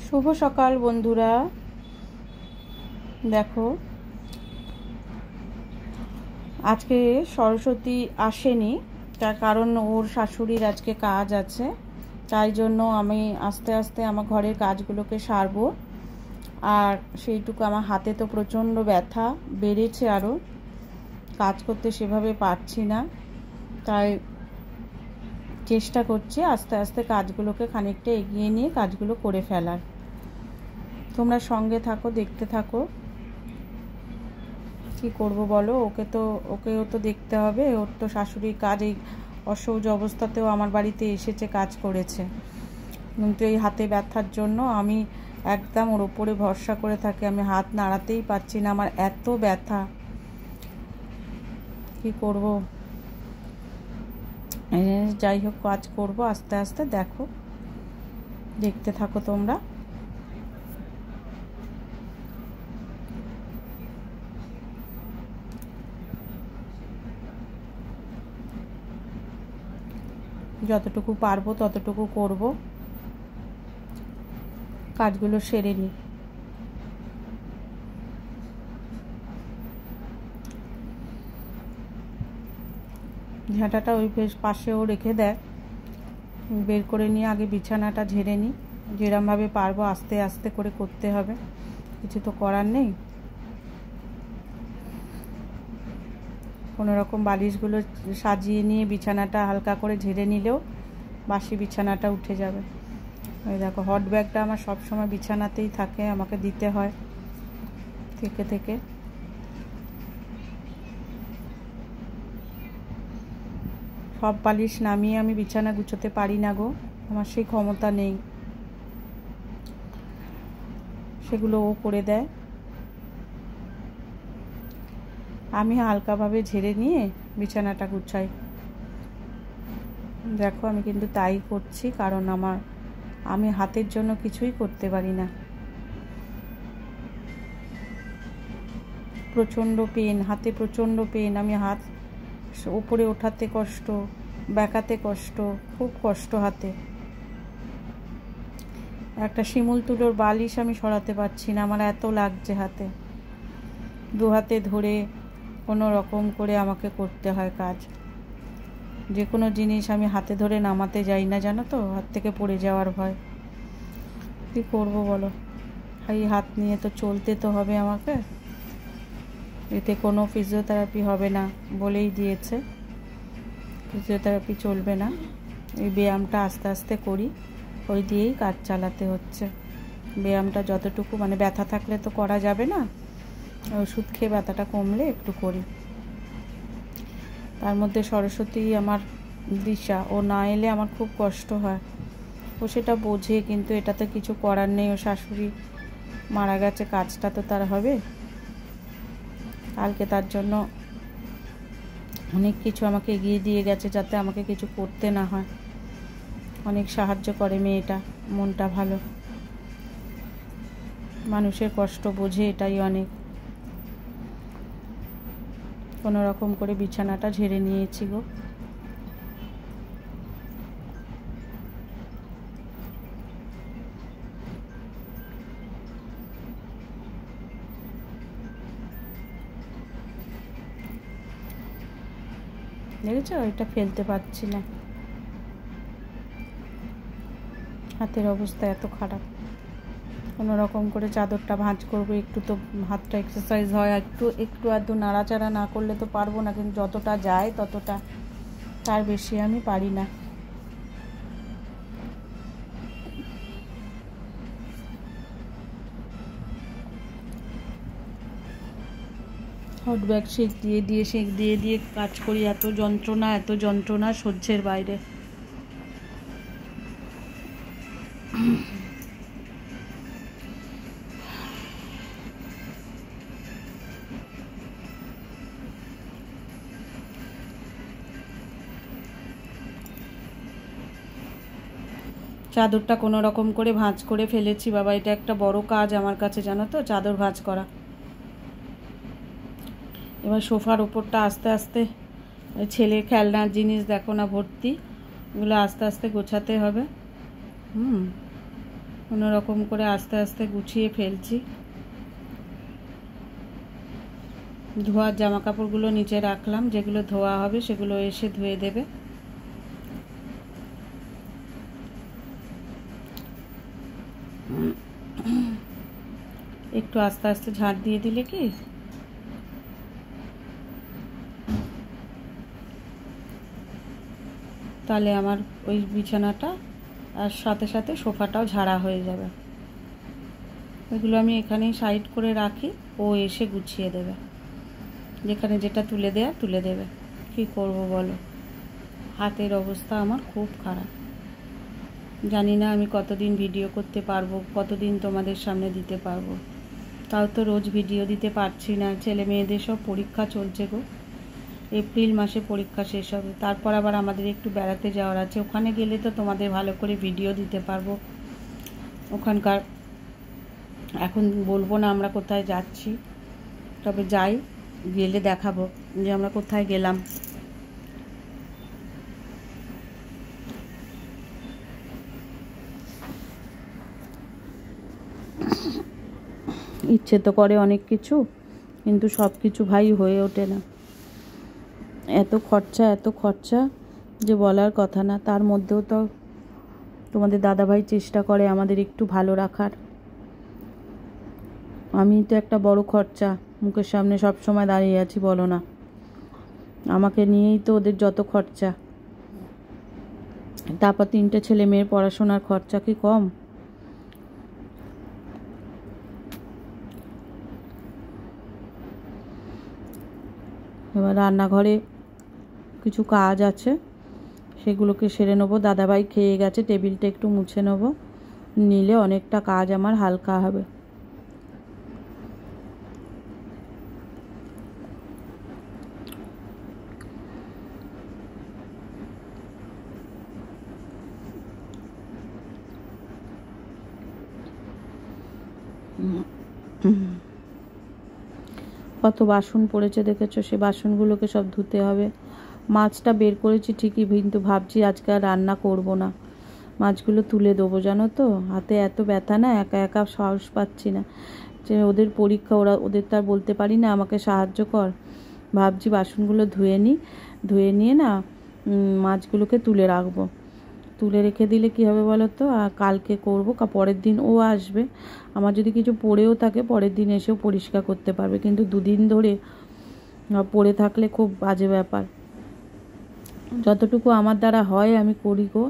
শুভ সকাল বন্ধুরা। দেখো, আজকে সরস্বতী আসেনি, তার কারণ ওর শাশুড়ির আজকে কাজ আছে, তাই জন্য আমি আস্তে আস্তে আমার ঘরের কাজগুলোকে সারবো। আর সেইটুকু আমার হাতে তো প্রচণ্ড ব্যথা বেড়েছে, আরও কাজ করতে সেভাবে পারছি না, তাই চেষ্টা করছি আস্তে আস্তে কাজগুলোকে খানিকটা এগিয়ে নিয়ে কাজগুলো করে ফেলার। তোমরা সঙ্গে থাকো, দেখতে থাকো। কী করবো বলো, ওকেও তো দেখতে হবে। ওর তো শাশুড়ির কাজ, এই অসহ্য অবস্থাতেও আমার বাড়িতে এসেছে, কাজ করেছে, কিন্তু এই হাতে ব্যথার জন্য আমি একদম ওর ওপরে ভরসা করে থাকি। আমি হাত নাড়াতেই পারছি না, আমার এত ব্যথা। কি করব, যাই হোক কাজ করব আস্তে আস্তে, দেখো, দেখতে থাকো তোমরা। যতটুকু পারবো ততটুকু করব, কাজগুলো সেরে নিই। ঝাঁটাটা ওই পাশেও রেখে দেয়, বের করে নিয়ে আগে বিছানাটা ঝেড়ে নিই। যেরমভাবে পারবো আস্তে আস্তে করে করতে হবে, কিছু তো করার নেই। কোনো রকম বালিশগুলো সাজিয়ে নিয়ে বিছানাটা হালকা করে ঝেড়ে নিলেও বাসি বিছানাটা উঠে যাবে। ওই দেখো, হট ব্যাগটা আমার সবসময় বিছানাতেই থাকে, আমাকে দিতে হয় থেকে থেকে। সব বালিশ নামিয়ে আমি বিছানা গুছোতে পারি না গো, আমার সেই ক্ষমতা নেই। সেগুলো ও করে দেয়, আমি হালকাভাবে ঝেড়ে নিয়ে বিছানাটা গুছাই। দেখো, আমি কিন্তু তাই করছি, কারণ আমি হাতের জন্য কিছুই করতে পারি না। প্রচণ্ড পেন, হাতে প্রচণ্ড পেন। আমি হাত উপরে ওঠাতে কষ্ট, বেঁকাতে কষ্ট, খুব কষ্ট হাতে। একটা শিমুল তুলোর বালিশ আমি সরাতে পারছি না, আমার এত লাগছে হাতে। দু হাতে ধরে কোনো রকম করে আমাকে করতে হয় কাজ। যে কোনো জিনিস আমি হাতে ধরে নামাতে যাই না, জানো তো, হাত থেকে পড়ে যাওয়ার ভয়। কী করবো বলো, এই হাত নিয়ে তো চলতে তো হবে আমাকে। এতে কোনো ফিজিওথেরাপি হবে না বলেই দিয়েছে, ফিজিওথেরাপি চলবে না। এই ব্যায়ামটা আস্তে আস্তে করি, ওই দিয়েই কাজ চালাতে হচ্ছে। ব্যায়ামটা যতটুকু, মানে ব্যথা থাকলে তো করা যাবে না, ওষুধ খেয়ে ব্যথাটা কমলে একটু করি। তার মধ্যে সরস্বতী আমার দিশা, ও না এলে আমার খুব কষ্ট হয়। ও সেটা বোঝে, কিন্তু এটাতে কিছু করার নেই। ও শাশুড়ি মারা গেছে, কাজটা তো তার হবে। কালকে তার জন্য অনেক কিছু আমাকে এগিয়ে দিয়ে গেছে, যাতে আমাকে কিছু করতে না হয়। অনেক সাহায্য করে মেয়েটা, মনটা ভালো, মানুষের কষ্ট বোঝে, এটাই অনেক। কোনো রকম করে বিছানাটা ঝেড়ে নিয়েছি গো। দেখেছো, এটা ফেলতে পারছি না, হাতের অবস্থা এত খারাপ। কোনো রকম করে চাদরটা ভাঁজ করবো, একটু তো হাতটা এক্সারসাইজ হয়। একটু আধটু নাড়াচাড়া না করলে তো পারবো না, কিন্তু যতটা যায় ততটা, তার বেশি আমি পারি না। হট ব্যাগ সেঁক দিয়ে কাজ করি, এত যন্ত্রণা সহ্যের বাইরে। চাদরটা কোনো রকম করে ভাঁজ করে ফেলেছি বাবা, এটা একটা বড় কাজ আমার কাছে, জানো তো, চাদর ভাঁজ করা। এবার সোফার ওপরটা আস্তে আস্তে, ছেলের খেলনার জিনিস দেখো না ভর্তি, এগুলো আস্তে আস্তে গোছাতে হবে। কোনো রকম করে আস্তে আস্তে গুছিয়ে ফেলছি। ধোয়ার জামা কাপড়গুলো নিচে রাখলাম, যেগুলো ধোয়া হবে সেগুলো এসে ধুয়ে দেবে। একটু আস্তে আস্তে ঝাড় দিয়ে দিলে কি তাহলে আমার ওই বিছানাটা আর সাথে সাথে সোফাটাও ঝাড়া হয়ে যাবে। এগুলো আমি এখানেই সাইড করে রাখি, ও এসে গুছিয়ে দেবে। যেখানে যেটা তুলে দেয়া তুলে দেবে। কি করব বলো, হাতের অবস্থা আমার খুব খারাপ। জানি না আমি কতদিন ভিডিও করতে পারবো, কতদিন তোমাদের সামনে দিতে পারবো। তাও তো রোজ ভিডিও দিতে পারছি না। ছেলে মেয়েদের সব পরীক্ষা চলছে গো। এপ্রিল মাসে পরীক্ষা শেষ হবে, তারপর আবার আমাদের একটু বেড়াতে যাওয়ার আছে। ওখানে গেলে তো তোমাদের ভালো করে ভিডিও দিতে পারবো। ওখানকার এখন বলবো না আমরা কোথায় যাচ্ছি, তবে যাই, গেলে দেখাবো যে আমরা কোথায় গেলাম। ইচ্ছে তো করে অনেক কিছু, কিন্তু সব কিছু ভাই হয়ে ওঠে না। এত খরচা যে বলার কথা না। তার মধ্যেও তো তোমাদের দাদাভাই চেষ্টা করে আমাদের একটু ভালো রাখার। আমি তো একটা বড় খরচা মুখের সামনে সব সময় দাঁড়িয়ে আছি, বলো না। আমাকে নিয়েই তো ওদের যত খরচা। তারপর 3টে ছেলে মেয়ের পড়াশোনার খরচা কি কম? এবার রান্নাঘরে কিছু কাজ আছে, সেগুলোকে সেরে নেবো। দাদাভাই খেয়ে গেছে, টেবিলটা একটু মুছে নেবো, নিলে অনেকটা কাজ আমার হালকা হবে। কত বাসন পড়েছে দেখেছো, সে বাসনগুলোকে সব ধুতে হবে। মাছটা বের করেছি ঠিকই, কিন্তু ভাবছি আজকে আর রান্না করব না, মাছগুলো তুলে দেবো। জানো তো হাতে এত ব্যথা না, একা একা সাহস পাচ্ছি না। যে ওদের পরীক্ষা, ওদের তো আর বলতে পারি না আমাকে সাহায্য কর। ভাবছি বাসনগুলো ধুয়ে নিয়ে না মাছগুলোকে তুলে রাখবো। তুলে রেখে দিলে কি হবে বলো তো, আর কালকে করবো, পরের দিন ও আসবে। আমার যদি কিছু পড়েও থাকে পরের দিন এসেও পরিষ্কার করতে পারবে, কিন্তু 2 দিন ধরে পড়ে থাকলে খুব বাজে ব্যাপার। যতটুকু আমার দ্বারা হয় আমি করি গো।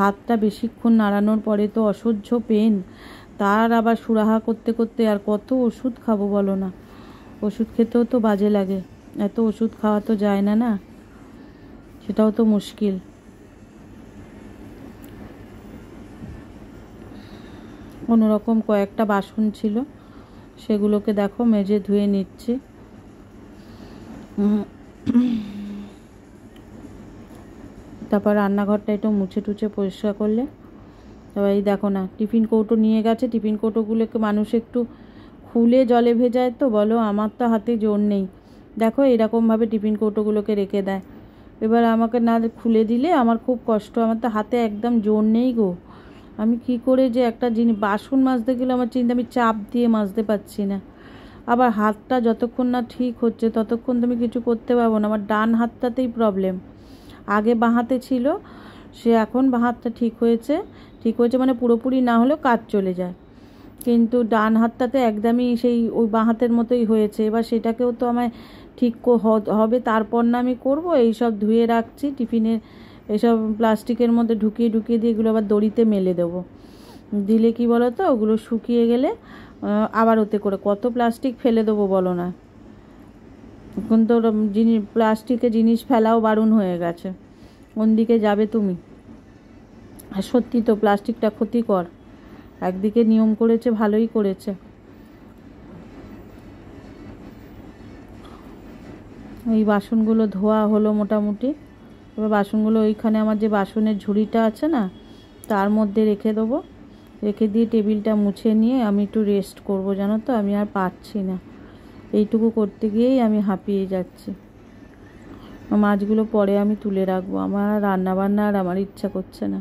হাতটা বেশিক্ষণ নাড়ানোর পরে তো অসহ্য পেন, তার আবার সুরাহা করতে করতে আর কত ওষুধ খাবো বলো না। ওষুধ খেতেও তো বাজে লাগে, এত ওষুধ খাওয়া তো যায় না, না সেটাও তো মুশকিল। কোনোরকম কয়েকটা বাসন ছিল, সেগুলোকে দেখো মেজে ধুয়ে নিচ্ছি। তারপর রান্নাঘরটা একটু মুছে টুছে পরিষ্কার করলে। তারপর এই দেখো না, টিফিন কৌটো নিয়ে গেছে। টিফিন কৌটোগুলোকে মানুষ একটু খুলে জলে ভেজায় তো বলো, আমার তো হাতে জোর নেই। দেখো এরকমভাবে টিফিন কৌটোগুলোকে রেখে দেয়। এবার আমাকে না খুলে দিলে আমার খুব কষ্ট, আমার তো হাতে একদম জোর নেই গো। আমি কি করে যে একটা জিনিস বাসন মাজতে গেলে আমার চিন্তা, আমি চাপ দিয়ে মাজতে পারছি না। আবার হাতটা যতক্ষণ না ঠিক হচ্ছে ততক্ষণ তো আমি কিছু করতে পারবো না। আমার ডান হাতটাতেই প্রবলেম, আগে বাঁ হাতে ছিল, সে এখন বাঁ হাতটা ঠিক হয়েছে মানে পুরোপুরি না হলেও কাজ চলে যায়, কিন্তু ডান হাতটাতে একদমই সেই ওই বাঁ হাতের মতোই হয়েছে। এবার সেটাকেও তো আমায় ঠিক হবে, তারপর না আমি করব। এই সব ধুয়ে রাখছি, টিফিনের এসব প্লাস্টিকের মধ্যে ঢুকিয়ে দিয়ে এগুলো আবার দড়িতে মেলে দেবো। দিলে কি বলো তো, ওগুলো শুকিয়ে গেলে আবার ওতে করে কত প্লাস্টিক ফেলে দেবো বলো না। এখন তো প্লাস্টিকে জিনিস ফেলাও বারণ হয়ে গেছে। কোন দিকে যাবে তুমি? আর সত্যি তো প্লাস্টিকটা ক্ষতিকর। একদিকে নিয়ম করেছে, ভালোই করেছে। এই বাসনগুলো ধোয়া হলো মোটামুটি। এবার বাসনগুলো ওইখানে আমার যে বাসনের ঝুড়িটা আছে না, তার মধ্যে রেখে দেবো। রেখে দিয়ে টেবিলটা মুছে নিয়ে আমি একটু রেস্ট করব। জানো তো আমি আর পারছি না, এইটুকু করতে গিয়েই আমি হাঁপিয়ে যাচ্ছি। মাছগুলো পরে আমি তুলে রাখবো, আমার রান্না বান্না আর আমার ইচ্ছা করছে না,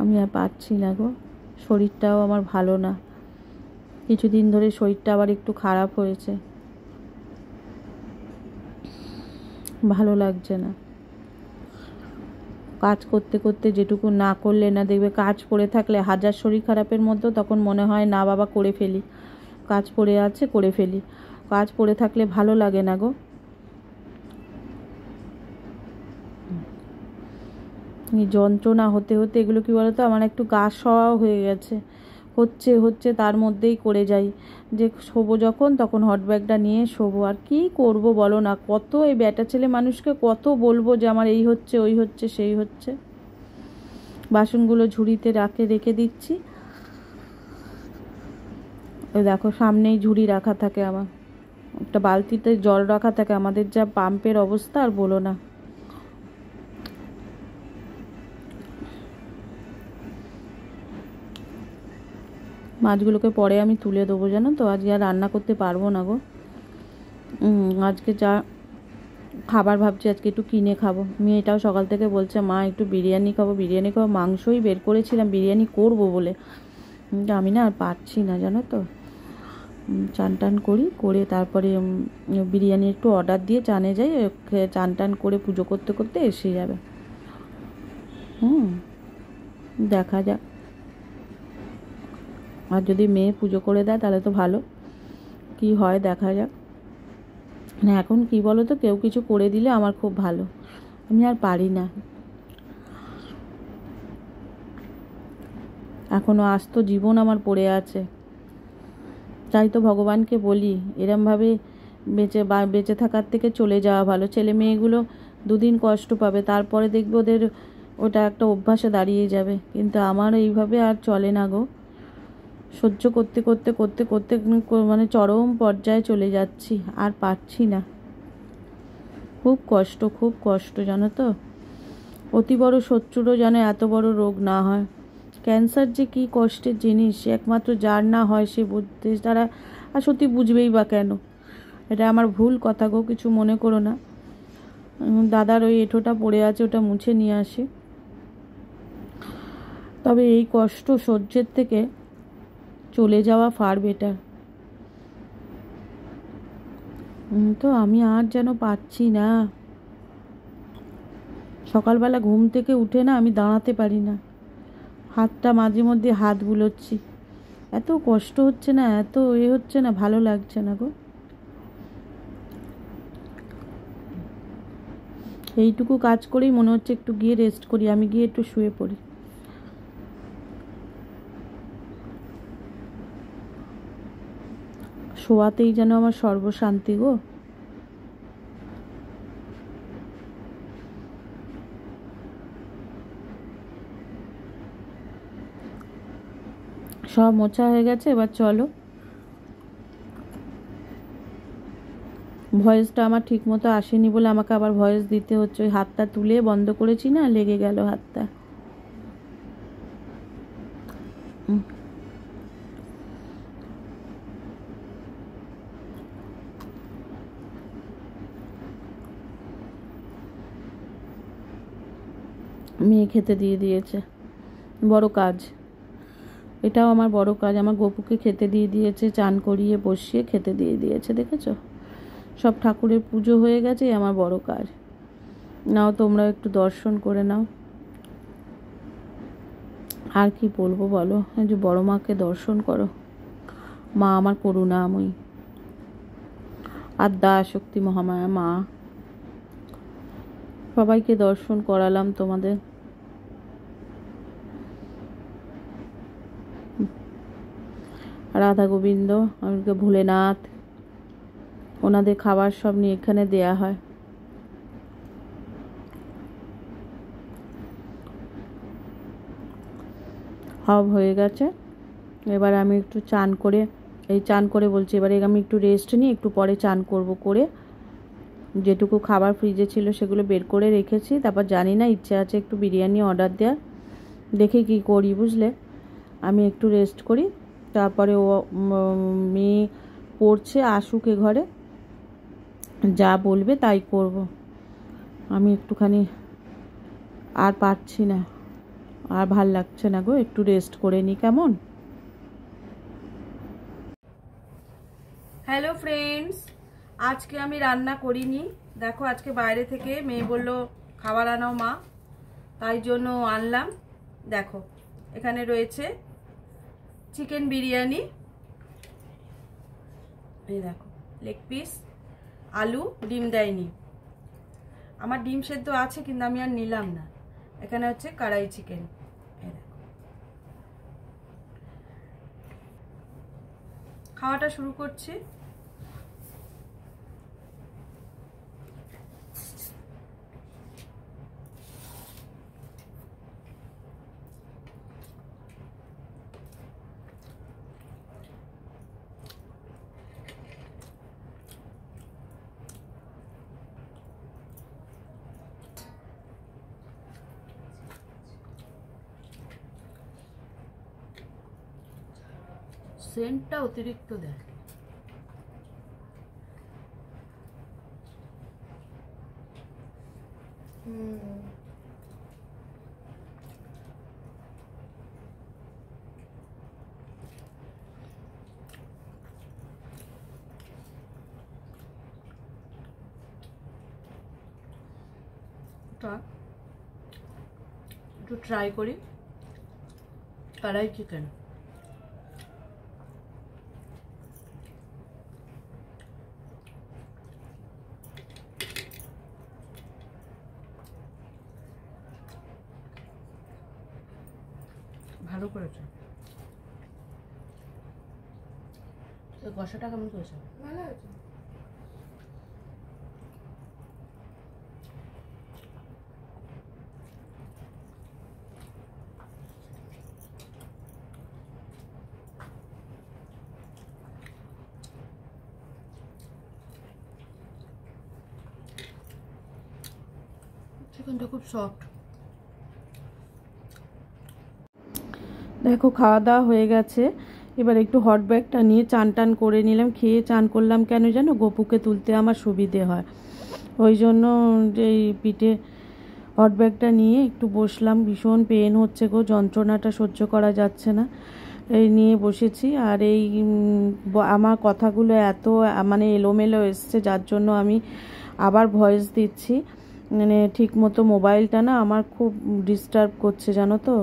আমি আর পারছি না গো। শরীরটাও আমার ভালো না, কিছুদিন ধরে শরীরটা আবার একটু খারাপ হয়েছে, ভালো লাগছে না। কাজ করতে করতে যেটুকু না করলে না, দেখবে কাজ পড়ে থাকলে হাজার শরীর খারাপের মধ্যেও তখন মনে হয় না বাবা করে ফেলি, কাজ পড়ে আছে করে ফেলি। কাজ পড়ে থাকলে ভালো লাগে না গো। এই যন্ত্রণা হতে হতে এগুলো কি বলতো, আমার একটু গা সওয়াও হয়ে গেছে, হচ্ছে হচ্ছে তার মধ্যেই করে যাই, যে শোবো যখন তখন হট ব্যাগটা নিয়ে শোবো। আর কি করব বলো না, কত এই ব্যাটা ছেলে মানুষকে কত বলবো যে আমার এই হচ্ছে ওই হচ্ছে সেই হচ্ছে। বাসনগুলো ঝুড়িতে রেখে দিচ্ছি, ওই দেখো সামনেই ঝুড়ি রাখা থাকে, আমার একটা বালতিতে জল রাখা থাকে। আমাদের যা পাম্পের অবস্থা আর বলো না। মাছগুলোকে পরে আমি তুলে দেবো, জানো তো আজকে আর রান্না করতে পারবো না গো। আজকে যা খাবার ভাবছি আজকে একটু কিনে খাবো। মেয়েটাও সকাল থেকে বলছে মা একটু বিরিয়ানি খাবো বিরিয়ানি খাবো, মাংসই বের করেছিলাম বিরিয়ানি করব বলে, আমি না আর পারছি না জানো তো। চান টান করি, করে তারপরে বিরিয়ানি একটু অর্ডার দিয়ে চানে যাই, চান টান করে পুজো করতে করতে এসে যাবে। দেখা যাক, আর যদি মেয়ে পুজো করে দেয় তাহলে তো ভালো, কি হয় দেখা যাক। না এখন কি বলো তো, কেউ কিছু করে দিলে আমার খুব ভালো, আমি আর পারি না। এখনো আস্ত জীবন আমার পড়ে আছে, তাই তো ভগবানকে বলি এরমভাবে বেঁচে থাকার থেকে চলে যাওয়া ভালো। ছেলে মেয়েগুলো দুদিন কষ্ট পাবে, তারপরে দেখবে ওদের ওটা একটা অভ্যাসে দাঁড়িয়ে যাবে, কিন্তু আমার এইভাবে আর চলে না গো। সহ্য করতে করতে করতে করতে মানে চরম পর্যায়ে চলে যাচ্ছি, আর পারছি না। খুব কষ্ট জানো তো। অতি বড় শত্রুরও যেন এত বড় রোগ না হয়। ক্যান্সার যে কী কষ্টের জিনিস, একমাত্র যার না হয় সে বুঝতে, তারা আর সত্যি বুঝবেই বা কেন। এটা আমার ভুল কথা গো, কিছু মনে করো না। দাদার ওই এঁঠোটা পড়ে আছে, ওটা মুছে নিয়ে আসি। তবে এই কষ্ট সহ্যের থেকে চলে যাওয়া ফার বেটার। তো আমি আর যেন পাচ্ছি না। সকালবেলা ঘুম থেকে উঠে না আমি দাঁড়াতে পারি না, হাতটা মাঝে মধ্যে হাত বুলোচ্ছি, এত কষ্ট হচ্ছে না, এত হচ্ছে না, ভালো লাগছে না গো। এইটুকু কাজ করেই মনে হচ্ছে একটু গিয়ে রেস্ট করি, আমি গিয়ে একটু শুয়ে পড়ি। শোয়াতেই যেন আমার সর্বশান্তি গো। সব মোছা হয়ে গেছে, এবার চলো। ভয়েসটা আমার ঠিক মতো আসেনি বলে আমাকে আবার ভয়েস দিতে হচ্ছে, ওই হাতটা তুলে বন্ধ করেছি না, লেগে গেল হাতটা। মেয়ে খেতে দিয়ে দিয়েছে, বড় কাজ এটাও আমার বড় কাজ। আমার গপুকে খেতে দিয়ে দিয়েছে, চান করিয়ে বসিয়ে খেতে দিয়ে দিয়েছে, দেখেছো? সব ঠাকুরের পুজো হয়ে গেছে, আমার বড় কাজ। নাও তোমরা একটু দর্শন করে নাও। আর কি বলবো বলো, যে বড় মাকে দর্শন করো, মা আমার করুণাময়ী, আদ্যা শক্তি মহামায়া মা। সবাইকে দর্শন করালাম তোমাদের। রাধা গোবিন্দ, আমাকে ভোলেনাথ, ওনাদের খাবার সব নিয়ে এখানে দেয়া হয়। সব হয়ে গেছে, এবার আমি একটু চান করে বলছি, এবারে আমি একটু রেস্ট নিই, একটু পরে চান করব, করে যেটুকু খাবার ফ্রিজে ছিল সেগুলো বের করে রেখেছি। তারপর জানি না, ইচ্ছে আছে একটু বিরিয়ানি অর্ডার দেওয়ার, দেখে কি করি বুঝলে। আমি একটু রেস্ট করি, তারপরে ও মেয়ে পড়ছে, আসুক এ ঘরে, যা বলবে তাই করব। আমি একটুখানি আর পারছি না। আর ভাল লাগছে না গো, একটু রেস্ট করে নি কেমন। হ্যালো ফ্রেন্ডস, আজকে আমি রান্না করিনি। দেখো আজকে বাইরে থেকে মেয়ে বলল খাবার আনাও মা, তাই জন্য আনলাম। দেখো এখানে রয়েছে চিকেন বিরিয়ানি, এই দেখো লেগ পিস, আলু, ডিম দেয়নি। আমার ডিম সেদ্ধ আছে কিন্তু আমি আর নিলাম না। এখানে হচ্ছে কড়াই চিকেন, এই দেখো। খাওয়াটা শুরু করছি। সেন্টটা অতিরিক্ত দেয়। একটু ট্রাই করি কড়াই চিকেন। ভালো করেছে। কষাটা কেমন করেছে? ভালো হয়েছে। চিকেনটা খুব সফট। দেখো খাওয়া দাওয়া হয়ে গেছে, এবার একটু হট ব্যাগটা নিয়ে চান টান করে নিলাম। খেয়ে চান করলাম কেন জানো, গপুকে তুলতে আমার সুবিধে হয়, ওই জন্য যে পিঠে হট ব্যাগটা নিয়ে একটু বসলাম। ভীষণ পেন হচ্ছে গো, যন্ত্রণাটা সহ্য করা যাচ্ছে না, এই নিয়ে বসেছি। আর এই আমার কথাগুলো এত মানে এলোমেলো এসছে, যার জন্য আমি আবার ভয়েস দিচ্ছি। মানে ঠিক মতো মোবাইলটা না আমার খুব ডিস্টার্ব করছে জানো তো।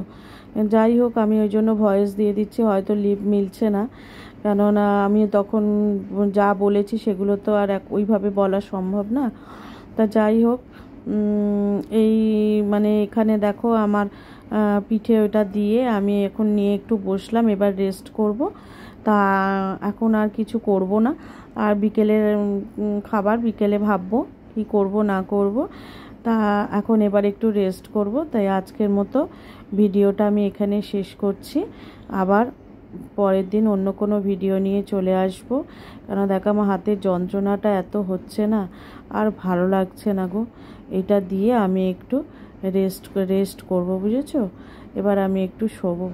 যাই হোক, আমি ওই জন্য ভয়েস দিয়ে দিচ্ছি, হয়তো লিপ মিলছে না, কেননা আমি তখন যা বলেছি সেগুলো তো আর ওইভাবে বলা সম্ভব না। তা যাই হোক, এই মানে এখানে দেখো আমার পিঠে ওটা দিয়ে আমি এখন নিয়ে একটু বসলাম, এবার রেস্ট করব। তা এখন আর কিছু করব না, আর বিকেলের খাবার বিকেলে ভাববো কি করব না করব। তা এখন এবার একটু রেস্ট করব। তাই আজকের মতো ভিডিওটা আমি এখানে শেষ করছি। আবার পরের দিন অন্য কোনো ভিডিও নিয়ে চলে আসব, কারণ দেখো আমার হাতের যন্ত্রণাটা এত হচ্ছে না, আর ভালো লাগছে না গো। এটা দিয়ে আমি একটু রেস্ট করব, বুঝেছো। এবার আমি একটু শোবো।